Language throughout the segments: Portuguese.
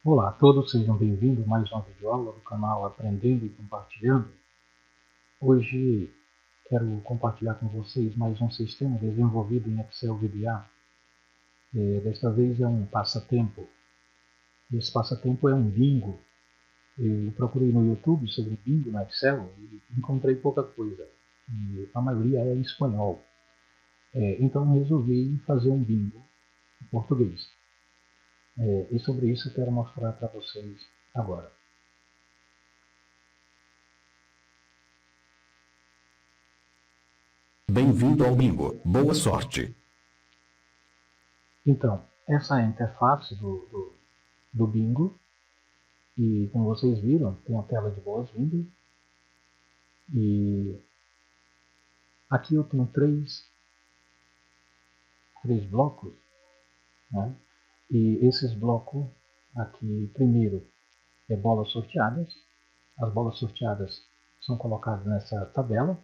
Olá a todos, sejam bem-vindos a mais uma videoaula do canal Aprendendo e Compartilhando. Hoje quero compartilhar com vocês mais um sistema desenvolvido em Excel VBA. Desta vez é um passatempo. Esse passatempo é um bingo. Eu procurei no YouTube sobre bingo no Excel e encontrei pouca coisa. E a maioria é em espanhol. Então resolvi fazer um bingo em português. E sobre isso eu quero mostrar para vocês agora. Bem-vindo ao bingo. Boa sorte. Então, essa é a interface do bingo. E como vocês viram, tem a tela de boas-vindas. E aqui eu tenho três blocos, né? E esses blocos aqui, primeiro, é bolas sorteadas. As bolas sorteadas são colocadas nessa tabela.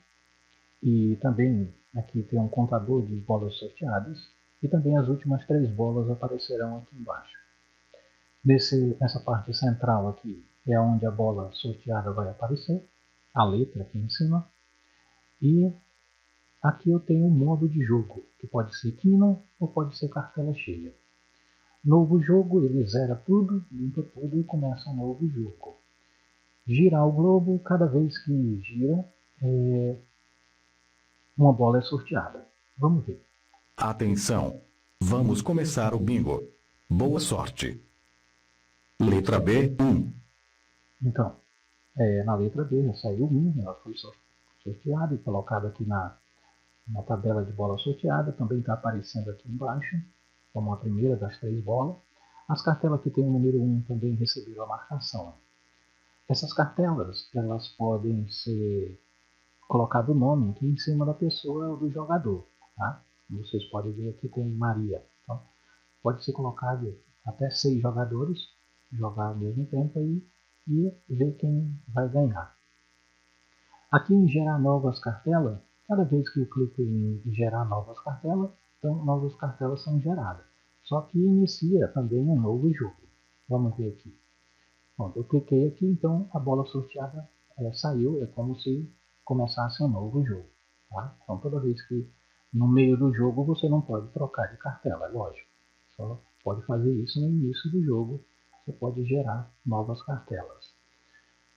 E também aqui tem um contador de bolas sorteadas. E também as últimas 3 bolas aparecerão aqui embaixo. Nessa parte central aqui é onde a bola sorteada vai aparecer, a letra aqui em cima. E aqui eu tenho um modo de jogo, que pode ser quina ou pode ser cartela cheia. Novo jogo, ele zera tudo, limpa tudo e começa um novo jogo. Girar o globo, cada vez que gira, uma bola é sorteada. Vamos ver. Atenção! Vamos começar o bingo. Boa sorte. Letra B, 1. Então, na letra B, já saiu 1, ela foi sorteada e colocada aqui na tabela de bola sorteada. Também está aparecendo aqui embaixo, como a primeira das 3 bolas. As cartelas que tem o número 1 também receberam a marcação. Essas cartelas, elas podem ser colocado o nome aqui em cima da pessoa ou do jogador, tá? Vocês podem ver aqui tem Maria. Então, pode ser colocado até 6 jogadores, jogar ao mesmo tempo aí e ver quem vai ganhar. Aqui em gerar novas cartelas, cada vez que eu clico em gerar novas cartelas, então novas cartelas são geradas. Só que inicia também um novo jogo. Vamos ver aqui. Pronto, eu cliquei aqui, então a bola sorteada saiu, é como se começasse um novo jogo. Tá? Então toda vez que no meio do jogo você não pode trocar de cartela, é lógico. Só pode fazer isso no início do jogo, você pode gerar novas cartelas.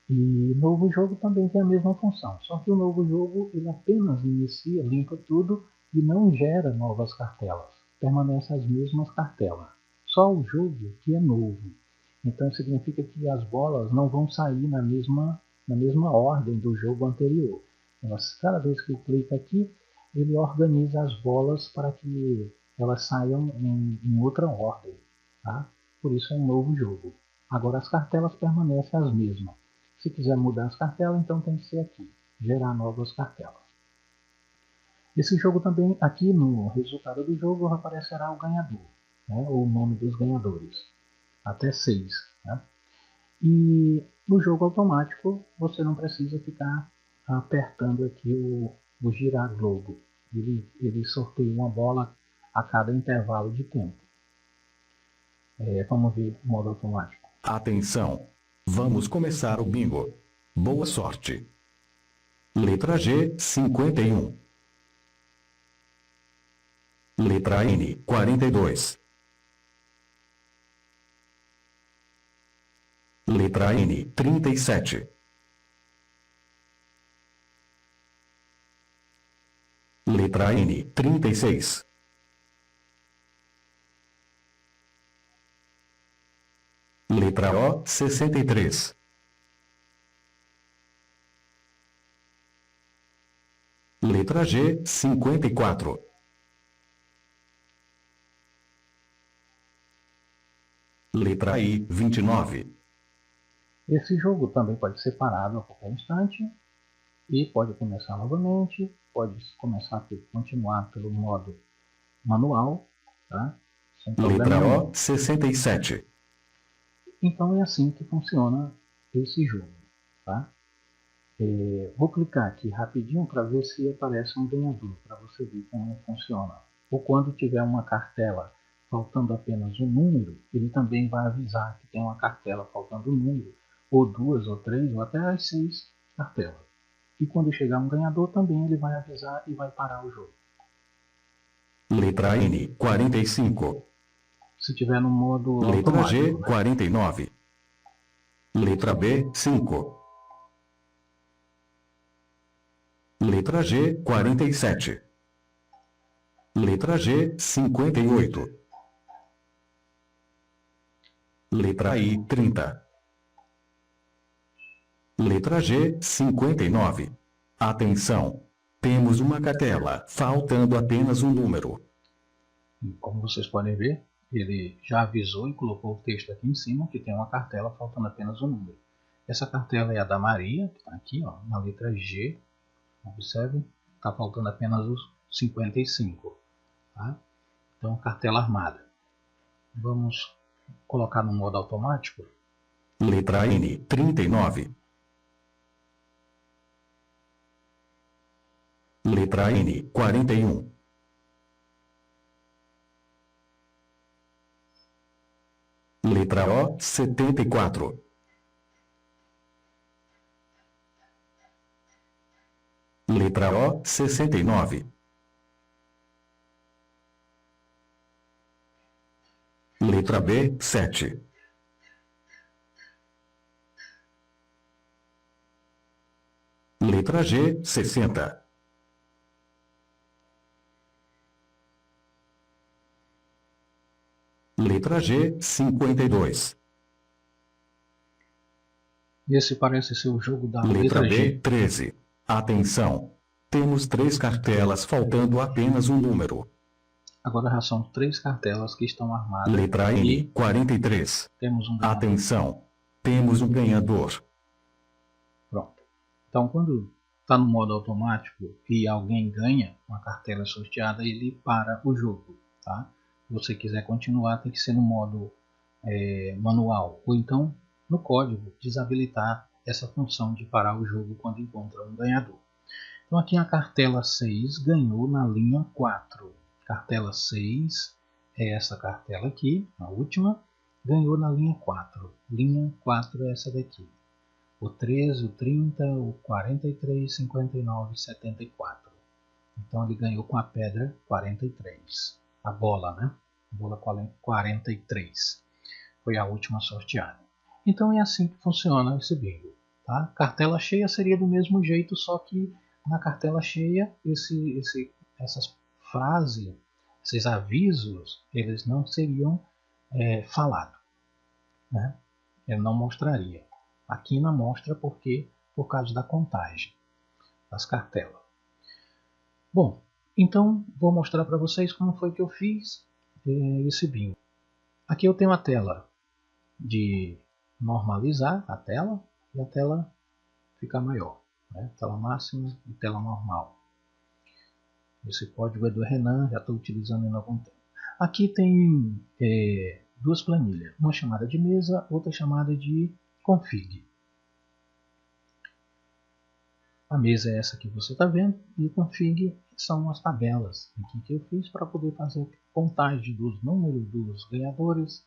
E novo jogo também tem a mesma função, só que o novo jogo ele apenas inicia, limpa tudo e não gera novas cartelas. Permanecem as mesmas cartelas. Só o jogo que é novo. Então significa que as bolas não vão sair na mesma ordem do jogo anterior. Cada vez que clica aqui, ele organiza as bolas para que elas saiam em outra ordem. Tá? Por isso é um novo jogo. Agora as cartelas permanecem as mesmas. Se quiser mudar as cartelas, então tem que ser aqui, gerar novas cartelas. Esse jogo também, aqui no resultado do jogo, aparecerá o ganhador, né, ou o nome dos ganhadores, até 6. Né? E no jogo automático, você não precisa ficar apertando aqui o girar globo. Ele sorteia uma bola a cada intervalo de tempo. Vamos ver o modo automático. Atenção! Vamos começar o bingo. Boa sorte. Letra G, 51. Letra N, 42. Letra N, 37. Letra N, 36. Letra O, 63. Letra G, 54. Letra I, 29. Esse jogo também pode ser parado a qualquer instante e pode começar novamente, pode continuar pelo modo manual, tá? Sem problema Letra nenhum. O, 67. Então é assim que funciona esse jogo, tá? Vou clicar aqui rapidinho para ver se aparece um ganhador, para você ver como funciona. Ou quando tiver uma cartela faltando apenas um número, ele também vai avisar que tem uma cartela faltando um número, ou 2, ou 3, ou até as 6 cartelas. E quando chegar um ganhador, também ele vai avisar e vai parar o jogo. Letra N, 45. Se tiver no modo Letra G, automático, né? 49. Letra B, 5. Letra G, 47. Letra G, 58. Letra I, 30. Letra G, 59. Atenção! Temos uma cartela, faltando apenas um número. Como vocês podem ver, ele já avisou e colocou o texto aqui em cima que tem uma cartela faltando apenas um número. Essa cartela é a da Maria, que está aqui, ó, na letra G. Observe, está faltando apenas os 55. Tá? Então, cartela armada. Vamos colocar no modo automático. Letra N, 39. Letra N, 41. Letra O, 74. Letra O, 69. Letra B, 7. Letra G, 60. Letra G, 52. Esse parece ser o jogo da Letra letra G. B, 13. Atenção! Temos 3 cartelas, faltando apenas um número. Agora já são 3 cartelas que estão armadas. Letra N, 43. Temos um ganhador. Atenção! Temos um ganhador. Pronto. Então, quando está no modo automático e alguém ganha uma cartela sorteada, ele para o jogo. Tá? Se você quiser continuar, tem que ser no modo manual. Ou então, no código, desabilitar essa função de parar o jogo quando encontra um ganhador. Então, aqui a cartela 6 ganhou na linha 4. Cartela 6 é essa cartela aqui, a última, ganhou na linha 4. Linha 4 é essa daqui. O 13, o 30, o 43, 59 e 74. Então ele ganhou com a pedra 43. A bola, né? A bola 43. Foi a última sorteada. Então é assim que funciona esse bingo. Tá? Cartela cheia seria do mesmo jeito, só que na cartela cheia essas frases, esses avisos, eles não seriam falados. Né? Ele não mostraria. Aqui não mostra porque por causa da contagem das cartelas. Bom, então vou mostrar para vocês como foi que eu fiz esse bingo. Aqui eu tenho a tela de normalizar a tela e a tela ficar maior. Né? Tela máxima e tela normal. Esse código é do Renan, já estou utilizando há algum tempo. Aqui tem 2 planilhas, uma chamada de mesa, outra chamada de config. A mesa é essa que você está vendo e o config são as tabelas aqui que eu fiz para poder fazer contagem dos números dos ganhadores,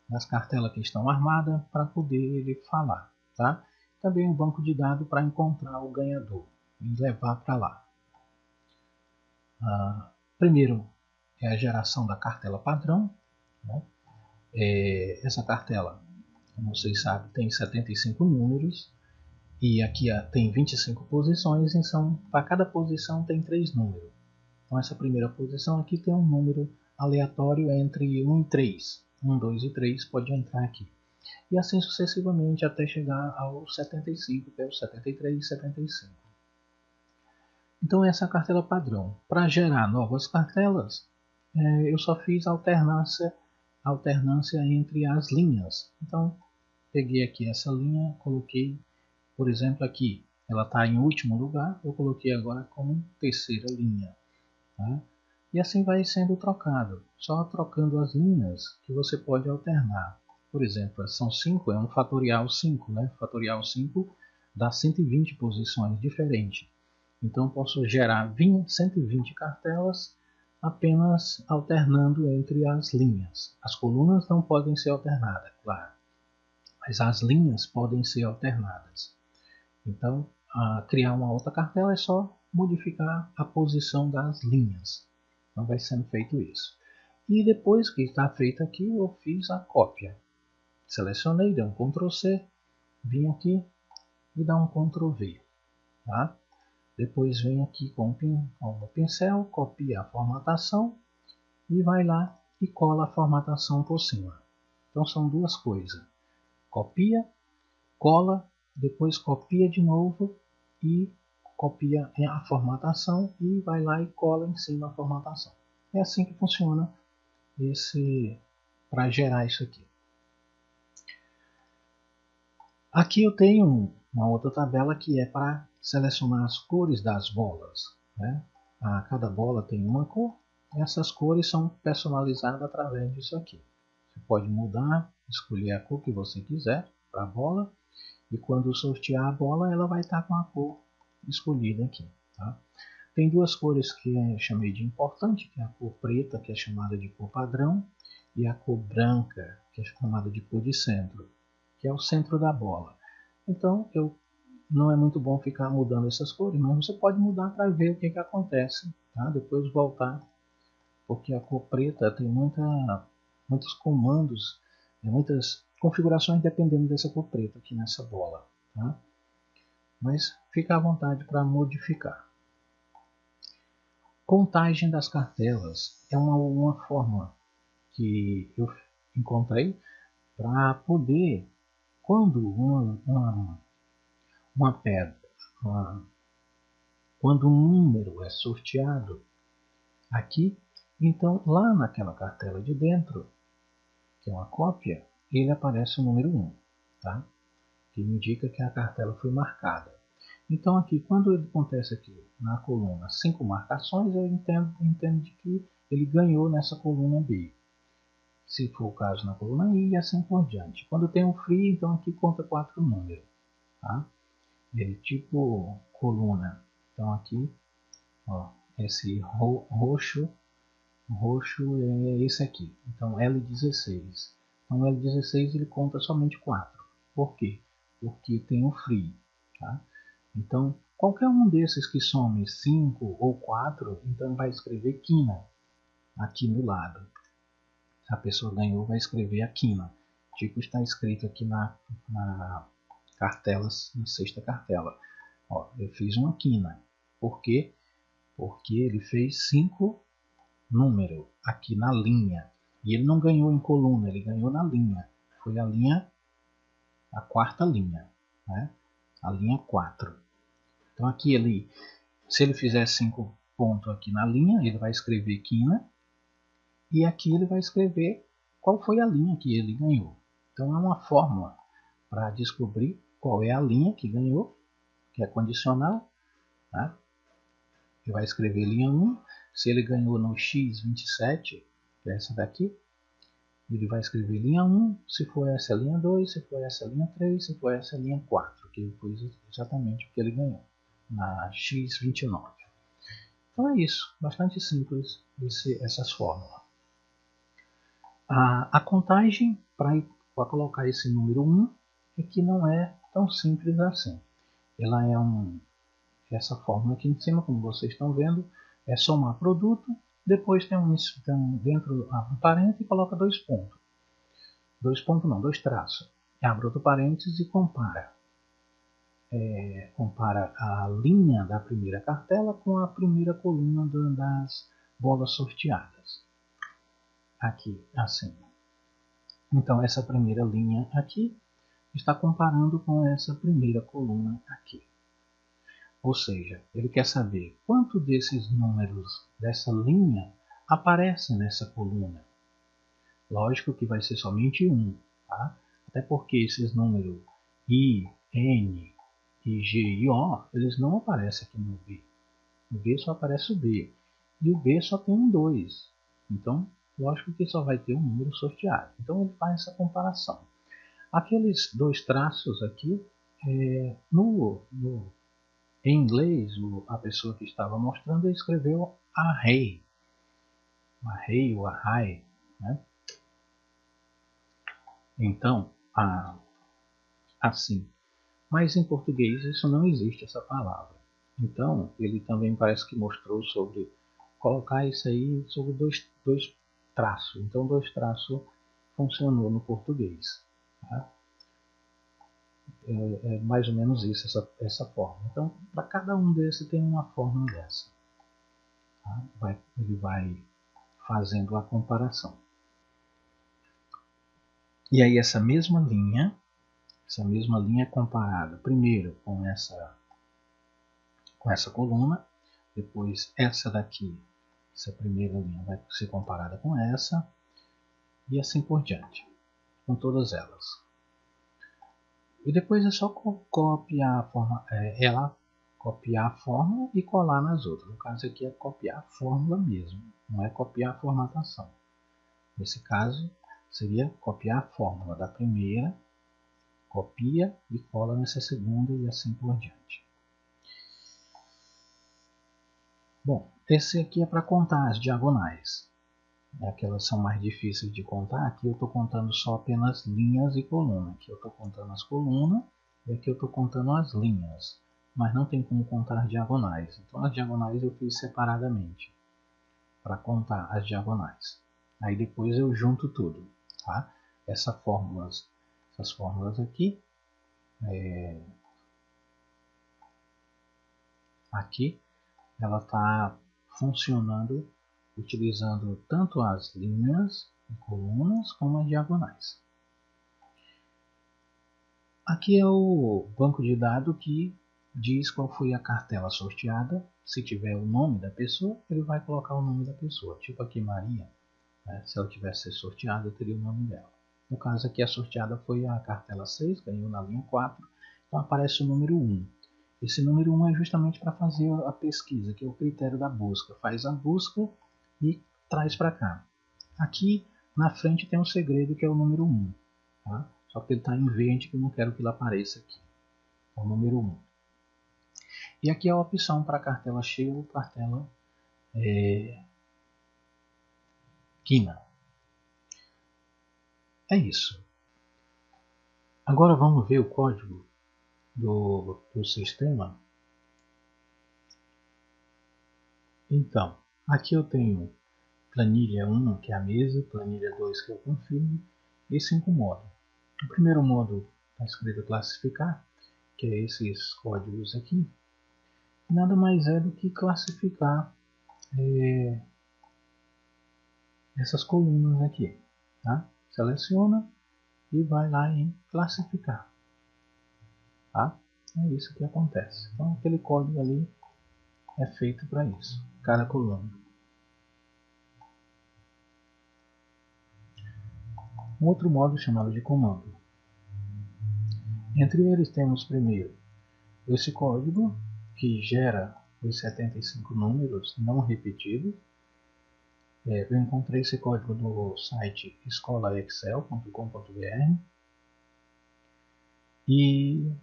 das cartelas que estão armadas, para poder ele falar. Tá? Também um banco de dados para encontrar o ganhador e levar para lá. Primeiro é a geração da cartela padrão. Né? Essa cartela, como vocês sabem, tem 75 números e aqui tem 25 posições, então para cada posição tem 3 números. Então essa primeira posição aqui tem um número aleatório entre 1 e 3. 1, 2 e 3 pode entrar aqui. E assim sucessivamente até chegar ao 75, que é o 73 e 75. Então essa é a cartela padrão. Para gerar novas cartelas, eu só fiz alternância entre as linhas. Então peguei aqui essa linha, coloquei, por exemplo, aqui ela está em último lugar, eu coloquei agora como terceira linha. Tá? E assim vai sendo trocado, só trocando as linhas que você pode alternar. Por exemplo, são 5, é um fatorial 5, né? Fatorial 5 dá 120 posições diferentes. Então posso gerar 120 cartelas apenas alternando entre as linhas. As colunas não podem ser alternadas, claro, mas as linhas podem ser alternadas. Então, criar uma outra cartela é só modificar a posição das linhas. Então vai sendo feito isso. E depois que está feito aqui, eu fiz a cópia. Selecionei, dei um Ctrl C, vim aqui e dá um Ctrl V. Tá? Depois vem aqui com o pincel, copia a formatação e vai lá e cola a formatação por cima. Então são duas coisas. Copia, cola, depois copia de novo e copia a formatação e vai lá e cola em cima a formatação. É assim que funciona para gerar isso aqui. Aqui eu tenho uma outra tabela que é para selecionar as cores das bolas. Né? Cada bola tem uma cor. Essas cores são personalizadas através disso aqui. Você pode mudar, escolher a cor que você quiser para a bola. E quando sortear a bola, ela vai estar com a cor escolhida aqui. Tá? Tem duas cores que eu chamei de importante, que é a cor preta, que é chamada de cor padrão, e a cor branca, que é chamada de cor de centro, que é o centro da bola. Então, não é muito bom ficar mudando essas cores, mas você pode mudar para ver o que acontece. Tá? Depois voltar, porque a cor preta tem muitos comandos, muitas configurações dependendo dessa cor preta aqui nessa bola. Tá? Mas fica à vontade para modificar. Contagem das cartelas é uma forma que eu encontrei para poder, quando uma pedra, quando um número é sorteado aqui, então lá naquela cartela de dentro, que é uma cópia, ele aparece o número 1, tá? Que indica que a cartela foi marcada. Então aqui, quando acontece aqui na coluna 5 marcações, eu entendo de que ele ganhou nessa coluna B. Se for o caso na coluna I, e assim por diante. Quando tem um free, então aqui conta 4 números. Tá? Ele tipo coluna. Então aqui, ó, esse roxo é esse aqui. Então L16. Então L16 ele conta somente 4. Por quê? Porque tem um free. Tá? Então, qualquer um desses que some 5 ou 4, então vai escrever quina aqui no lado. Se a pessoa ganhou, vai escrever a quina. Tipo está escrito aqui na cartela, na sexta cartela. Ó, eu fiz uma quina. Por quê? Porque ele fez 5 números aqui na linha. E ele não ganhou em coluna, ele ganhou na linha. Foi a quarta linha. Né? A linha 4. Então aqui se ele fizer 5 pontos aqui na linha, ele vai escrever quina. E aqui ele vai escrever qual foi a linha que ele ganhou. Então é uma fórmula para descobrir qual é a linha que ganhou, que é condicional. Tá? Ele vai escrever linha 1. Se ele ganhou no X27, que é essa daqui, ele vai escrever linha 1. Se for essa linha 2, se for essa linha 3, se for essa linha 4, que foi exatamente o que ele ganhou na X29. Então é isso, bastante simples essas fórmulas. A contagem para colocar esse número 1 é que não é tão simples assim. Ela é essa fórmula aqui em cima, como vocês estão vendo, é somar produto, depois tem dentro um parênteses e coloca 2 pontos. 2 pontos não, 2 traços. Abre outro parênteses e compara. Compara a linha da primeira cartela com a primeira coluna das bolas sorteadas. Aqui, assim. Então, essa primeira linha aqui está comparando com essa primeira coluna aqui. Ou seja, ele quer saber quanto desses números dessa linha aparece nessa coluna. Lógico que vai ser somente um, tá? Até porque esses números I, N, I, G e O, eles não aparecem aqui no B. No B só aparece o B. E o B só tem um 2. Então, lógico que só vai ter um número sorteado. Então, ele faz essa comparação. Aqueles 2 traços aqui, em inglês, a pessoa que estava mostrando escreveu array. array ou array, né? Então, assim. Mas em português isso não existe, essa palavra. Então, ele também parece que mostrou sobre colocar isso aí sobre dois traços. Então, dois traços funcionou no português. Tá? É mais ou menos isso, essa forma. Então, para cada um desses tem uma forma dessa. Tá? Ele vai fazendo a comparação. E aí essa mesma linha é comparada primeiro com essa coluna, depois essa daqui, essa primeira linha vai ser comparada com essa, e assim por diante, com todas elas. E depois é só copiar a forma, copiar a fórmula e colar nas outras. No caso aqui é copiar a fórmula mesmo, não é copiar a formatação. Nesse caso seria copiar a fórmula da primeira, copia e cola nessa segunda e assim por diante. Bom, esse aqui é para contar as diagonais. Aquelas são mais difíceis de contar. Aqui eu estou contando só apenas linhas e colunas. Aqui eu estou contando as colunas e aqui eu estou contando as linhas. Mas não tem como contar diagonais. Então as diagonais eu fiz separadamente para contar as diagonais. Aí depois eu junto tudo. Tá? Essas fórmulas aqui, aqui ela está funcionando utilizando tanto as linhas e colunas como as diagonais. Aqui é o banco de dados que diz qual foi a cartela sorteada. Se tiver o nome da pessoa, ele vai colocar o nome da pessoa. Tipo aqui Maria, né? Se ela tivesse sorteada, teria o nome dela. No caso aqui a sorteada foi a cartela 6, ganhou na linha 4, então aparece o número 1. Esse número 1 é justamente para fazer a pesquisa, que é o critério da busca. Faz a busca e traz para cá. Aqui na frente tem um segredo que é o número 1. Tá? Só que ele está em verde, que eu não quero que ele apareça aqui. É o número 1. E aqui é a opção para cartela cheia ou cartela quina. É isso. Agora vamos ver o código do sistema. Então, aqui eu tenho planilha 1, que é a mesa, planilha 2, que é o confirme, e 5 modos. O primeiro modo está escrito classificar, que é esses códigos aqui. Nada mais é do que classificar essas colunas aqui. Tá? Seleciona e vai lá em classificar. Tá? É isso que acontece. Então aquele código ali é feito para isso, cada coluna. Um outro modo chamado de comando. Entre eles temos primeiro esse código que gera os 75 números não repetidos. Eu encontrei esse código no site escolaexcel.com.br e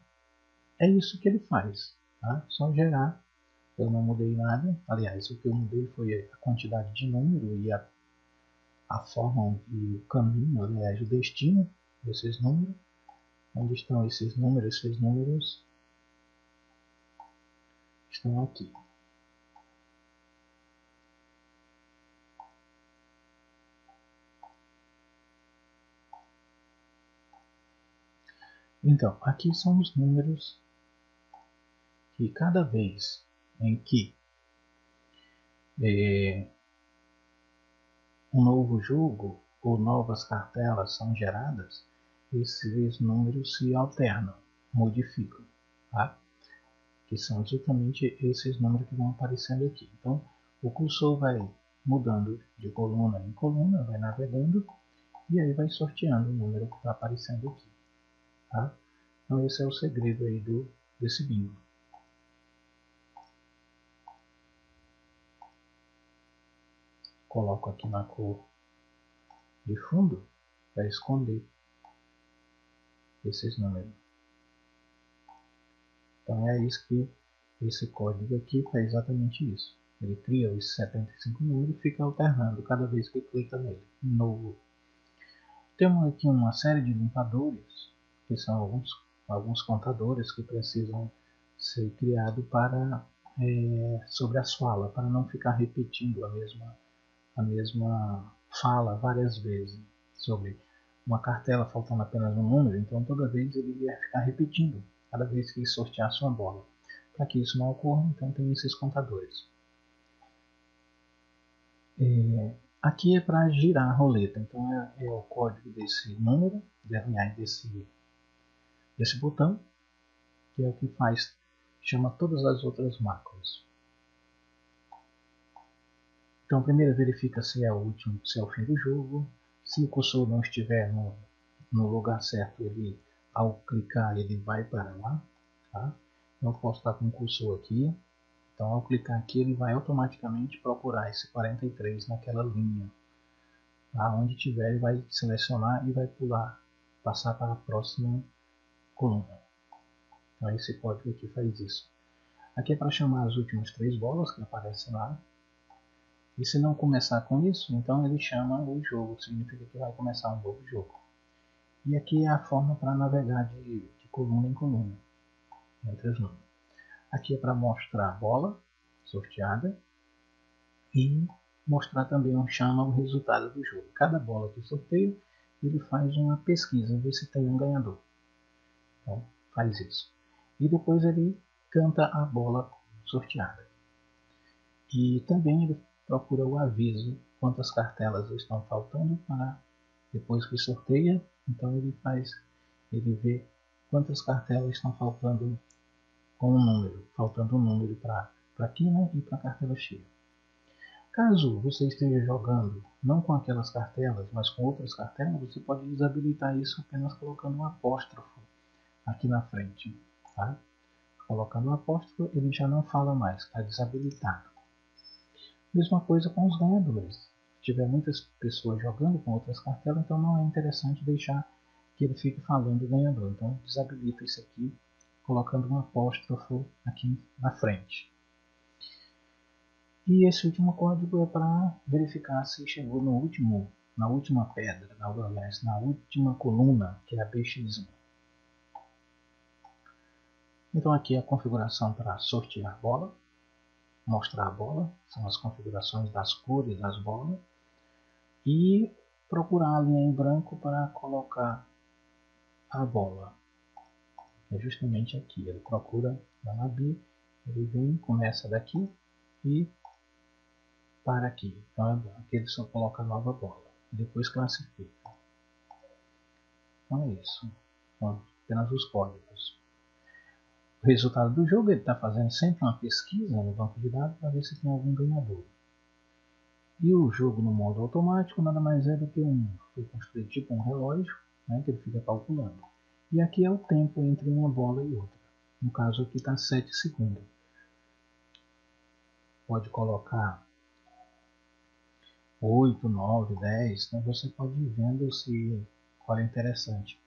é isso que ele faz. Tá? Só gerar. Eu não mudei nada. Aliás, o que eu mudei foi a quantidade de número e a forma e o caminho, aliás, o destino desses números. Onde estão esses números? Esses números estão aqui. Então, aqui são os números que cada vez em que um novo jogo ou novas cartelas são geradas, esses números se alternam, modificam, tá? Que são justamente esses números que vão aparecendo aqui. Então, o cursor vai mudando de coluna em coluna, vai navegando e aí vai sorteando o número que está aparecendo aqui. Tá? Então, esse é o segredo aí desse bingo. Coloco aqui na cor de fundo para esconder esses números. Então é isso que esse código aqui faz exatamente isso. Ele cria os 75 números e fica alternando cada vez que clica nele. Novo. Temos aqui uma série de limpadores, que são alguns contadores que precisam ser criados para sobre as falas, para não ficar repetindo a mesma fala várias vezes sobre uma cartela faltando apenas um número. Então toda vez ele ia ficar repetindo cada vez que sorteasse uma bola. Para que isso não ocorra, então tem esses contadores. Aqui é para girar a roleta, então é o código desse número, desse botão, que é o que chama todas as outras macros. Então primeiro verifica se é o último, se é o fim do jogo. Se o cursor não estiver no lugar certo, ele, ao clicar, ele vai para lá. Tá? Então eu posso estar com o cursor aqui. Então ao clicar aqui, ele vai automaticamente procurar esse 43 naquela linha. Tá? Onde tiver, ele vai selecionar e vai passar para a próxima coluna. Então esse código aqui faz isso. Aqui é para chamar as últimas 3 bolas que aparecem lá. E se não começar com isso, então ele chama o jogo, significa que vai começar um novo jogo. E aqui é a forma para navegar de coluna em coluna, entre os números. Aqui é para mostrar a bola sorteada e mostrar também chama o resultado do jogo. Cada bola que sorteia, ele faz uma pesquisa, ver se tem um ganhador. Então, faz isso. E depois ele canta a bola sorteada. E também ele procura o aviso quantas cartelas estão faltando para depois que sorteia. Então ele vê quantas cartelas estão faltando com um número, faltando um número para a quina e para a cartela cheia. Caso você esteja jogando não com aquelas cartelas, mas com outras cartelas, você pode desabilitar isso apenas colocando um apóstrofo aqui na frente. Tá? Colocando um apóstrofo, ele já não fala mais, está desabilitado. Mesma coisa com os ganhadores. Se tiver muitas pessoas jogando com outras cartelas, então não é interessante deixar que ele fique falando o ganhador. Então desabilita isso aqui, colocando um apóstrofo aqui na frente. E esse último código é para verificar se chegou na última pedra, na última coluna, que é a BX1. Então aqui é a configuração para sortear a bola, mostrar a bola, são as configurações das cores das bolas, e procurar a linha em branco para colocar a bola. É justamente aqui, ele procura na B, ele vem, começa daqui e para aqui. Então aqui ele só coloca a nova bola, depois classifica. Então é isso, são apenas os códigos. O resultado do jogo, ele está fazendo sempre uma pesquisa no banco de dados para ver se tem algum ganhador. E o jogo no modo automático nada mais é do que foi construído tipo um relógio, né, que ele fica calculando. E aqui é o tempo entre uma bola e outra. No caso aqui está 7 segundos. Pode colocar 8, 9, 10. Então você pode ir vendo qual é interessante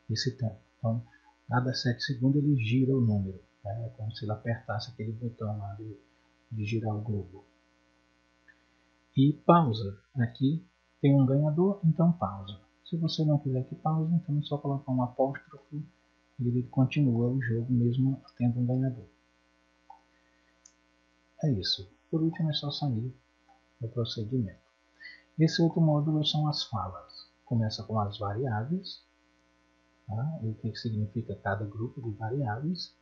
esse tempo. Então, cada 7 segundos ele gira o número. Né? É como se ele apertasse aquele botão lá de girar o globo. E pausa. Aqui tem um ganhador, então pausa. Se você não quiser que pause, então é só colocar um apóstrofo e ele continua o jogo mesmo tendo um ganhador. É isso. Por último é só sair do procedimento. Esse outro módulo são as falas. Começa com as variáveis, tá? E o que significa cada grupo de variáveis.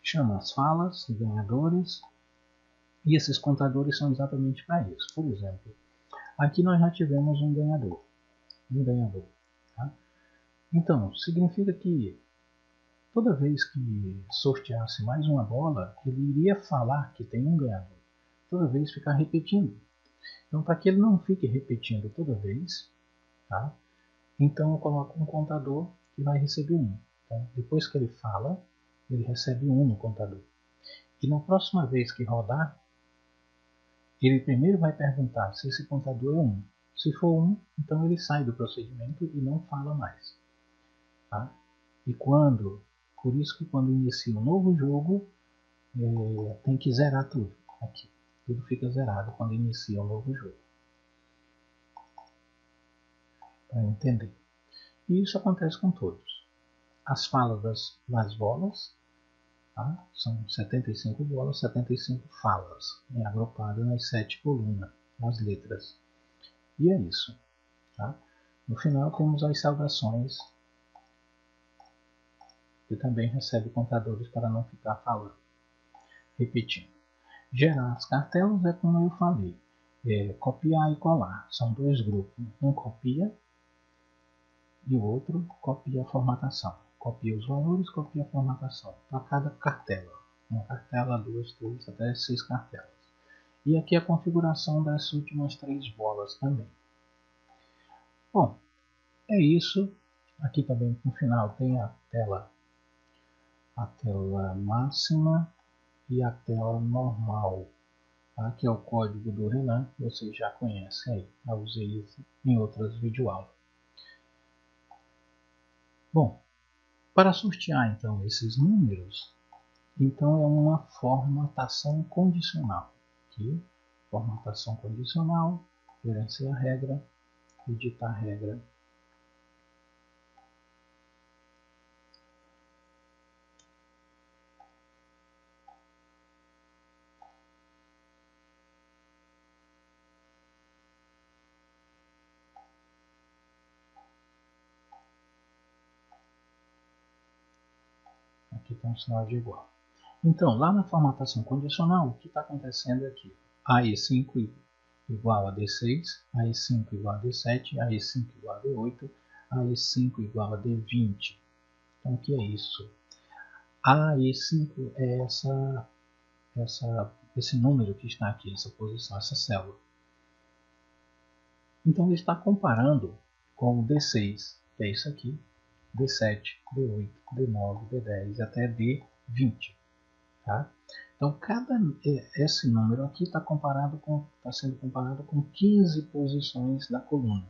Chama as falas, ganhadores, e esses contadores são exatamente para isso. Por exemplo, aqui nós já tivemos um ganhador. Tá? Então, significa que toda vez que sorteasse mais uma bola, ele iria falar que tem um ganhador. Toda vez ficar repetindo. Então, para que ele não fique repetindo toda vez, tá? Então eu coloco um contador que vai receber 1. Então, depois que ele fala, ele recebe 1 no contador. E na próxima vez que rodar, ele primeiro vai perguntar se esse contador é 1. Se for 1, então ele sai do procedimento e não fala mais. Tá? Por isso que quando inicia um novo jogo, tem que zerar tudo aqui. Tudo fica zerado quando inicia um novo jogo. Para entender. E isso acontece com todos. As falas das bolas, tá? São 75 bolas, 75 falas, agrupadas nas 7 colunas, nas letras. E é isso. Tá? No final temos as saudações, que também recebe contadores para não ficar falando. Repetindo. Gerar as cartelas é como eu falei. Copiar e colar. São dois grupos. Um copia e o outro copia a formatação. Copia os valores, copia a formatação. Para cada cartela. Uma cartela, 2, 3, até 6 cartelas. E aqui a configuração das últimas 3 bolas também. Bom, é isso. Aqui também no final tem a tela máxima e a tela normal. Aqui é o código do Renan, que vocês já conhecem aí. Eu usei isso em outras videoaulas. Bom, para sortear então esses números, então é uma formatação condicional. Aqui, formatação condicional, gerenciar a regra, editar a regra. Aqui tem um sinal de igual. Então, lá na formatação condicional, o que está acontecendo aqui? AE5 igual a D6, AE5 igual a D7, AE5 igual a D8, AE5 igual a D20. Então, o que é isso? AE5 é esse número que está aqui, essa posição, essa célula. Então, ele está comparando com o D6, que é isso aqui, D7, D8, D9, D10 até D20. Tá? Então, esse número aqui está sendo comparado com 15 posições da coluna.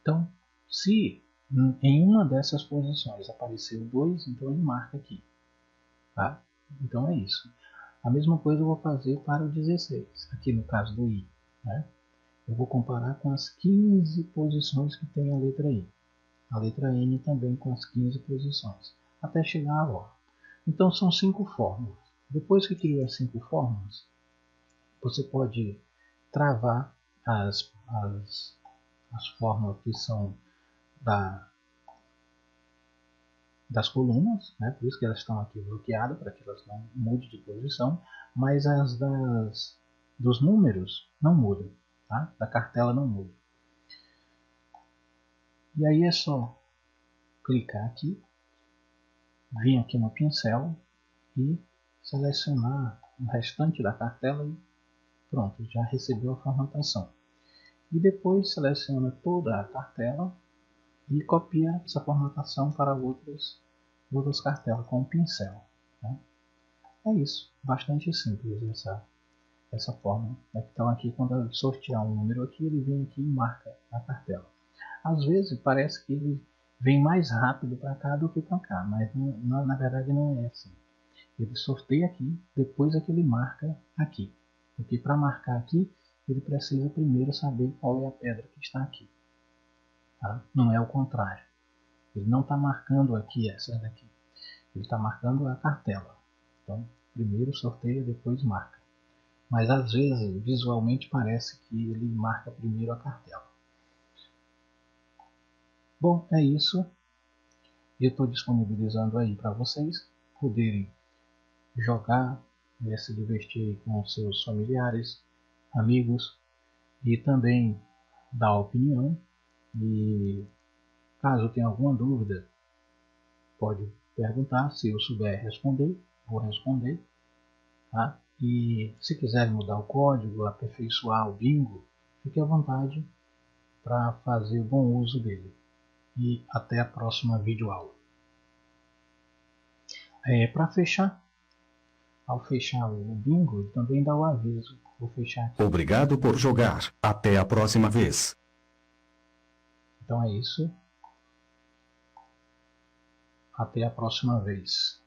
Então, se em uma dessas posições apareceu 2, então ele marca aqui. Tá? Então é isso. A mesma coisa eu vou fazer para o 16, aqui no caso do I. Né? Eu vou comparar com as 15 posições que tem a letra I. A letra N também com as 15 posições, até chegar a O. Então são 5 fórmulas. Depois que criou as 5 fórmulas, você pode travar as fórmulas que são das colunas, né? Por isso que elas estão aqui bloqueadas, para que elas não mudem de posição, mas as dos números não mudam, tá? Da cartela não muda. E aí é só clicar aqui, vir aqui no pincel e selecionar o restante da cartela e pronto, já recebeu a formatação. E depois seleciona toda a cartela e copia essa formatação para outras cartelas com o pincel. Tá? É isso, bastante simples essa forma. Então aqui quando eu sortear um número aqui, ele vem aqui e marca a cartela. Às vezes parece que ele vem mais rápido para cá do que para cá, mas na verdade não é assim. Ele sorteia aqui, depois é que ele marca aqui. Porque para marcar aqui, ele precisa primeiro saber qual é a pedra que está aqui. Tá? Não é o contrário. Ele não está marcando aqui essa daqui. Ele está marcando a cartela. Então, primeiro sorteia, depois marca. Mas às vezes, visualmente, parece que ele marca primeiro a cartela. Bom, é isso. Eu estou disponibilizando aí para vocês poderem jogar, se divertir com seus familiares, amigos e também dar opinião. E caso tenha alguma dúvida, pode perguntar. Se eu souber responder, vou responder. Tá? E se quiser mudar o código, aperfeiçoar o bingo, fique à vontade para fazer bom uso dele. E até a próxima videoaula. Para fechar, ao fechar o bingo, ele também dá o aviso. Vou fechar aqui. Obrigado por jogar. Até a próxima vez. Então é isso. Até a próxima vez.